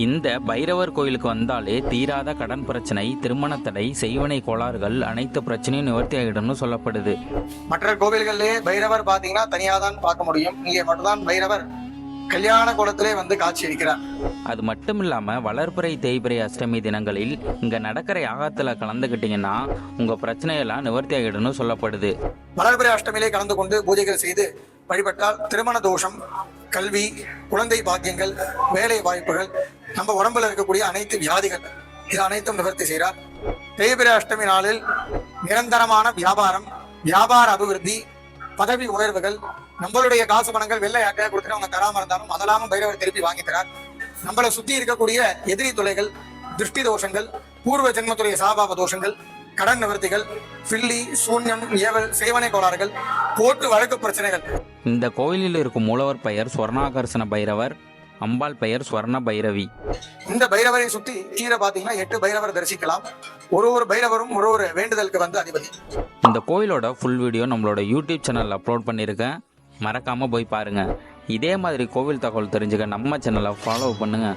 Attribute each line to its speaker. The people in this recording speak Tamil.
Speaker 1: இந்த பைரவர் கோயிலுக்கு வந்தாலே தீராத கடன் பிரச்சனை, திருமண தடை, செய்வனை கோளாறுகள் அனைத்து பிரச்சனையும் நிவர்த்தி ஆகிடும்னு சொல்லப்படுது.
Speaker 2: மற்ற கோவில்களிலே பைரவர் பாத்தீங்கன்னா தனியா தான் பார்க்க முடியும். இங்கே மட்டும்தான் பைரவர் கல்யாண கோலத்திலே வந்து காட்சி அளிக்கிறார்.
Speaker 1: அது மட்டும் இல்லாம வளர்பிறை தேய்பிறை அஷ்டமி தினங்களில் இங்க நடக்கிற யாகத்துல கலந்துகிட்டீங்கன்னா உங்க பிரச்சனையெல்லாம் நிவர்த்தி ஆகிடும்னு சொல்லப்படுது.
Speaker 2: வளர்பிறை அஷ்டமியிலே கலந்து கொண்டு பூஜைகள் செய்து வழிபட்டால் திருமண தோஷம், கல்வி, குழந்தை பாக்கியங்கள், வேலை வாய்ப்புகள், நம்ம உடம்புல இருக்கக்கூடிய அனைத்து வியாதிகள் இது அனைத்தும் நிவர்த்தி செய்கிறார். தேய்பிறை அஷ்டமி நாளில் நிரந்தரமான வியாபாரம், வியாபார அபிவிருத்தி, பதவி உயர்வுகள், நம்மளுடைய காசு பணங்கள் வெள்ளை யாக்கையா கொடுத்துட்டு அவங்க தராம இருந்தாலும் அதெல்லாம் பைரவர் திருப்பி வாங்கி தரார். நம்மளை சுத்தி இருக்கக்கூடிய எதிரி தொலைகள், திருஷ்டி தோஷங்கள், பூர்வ ஜென்மத்துடைய சாபாப தோஷங்கள், கடன் நிவர்த்திகள், பில்லி, சூன்யம், ஏவல், சேவனை கோளாறுகள், கோர்ட்டு வழக்கு பிரச்சனைகள்.
Speaker 1: இந்த கோயிலில் இருக்கும் மூலவர் பெயர் ஸ்வர்ணாகர்ஷண பைரவர், அம்பாள் பெயர் ஸ்வர்ண பைரவி.
Speaker 2: இந்த பைரவரை சுத்தி கீழே பாத்தீங்கன்னா 8 பைரவர் தரிசிக்கலாம். ஒரு பைரவரும் ஒரு வேண்டுதலுக்கு வந்து அதிபதி.
Speaker 1: இந்த கோயிலோட ஃபுல் வீடியோ நம்மளோட யூடியூப் சேனல்ல அப்லோட் பண்ணியிருக்கேன், மறக்காம போய் பாருங்க. இதே மாதிரி கோவில் தகவல் தெரிஞ்சுக்க நம்ம சேனலை ஃபாலோ பண்ணுங்க.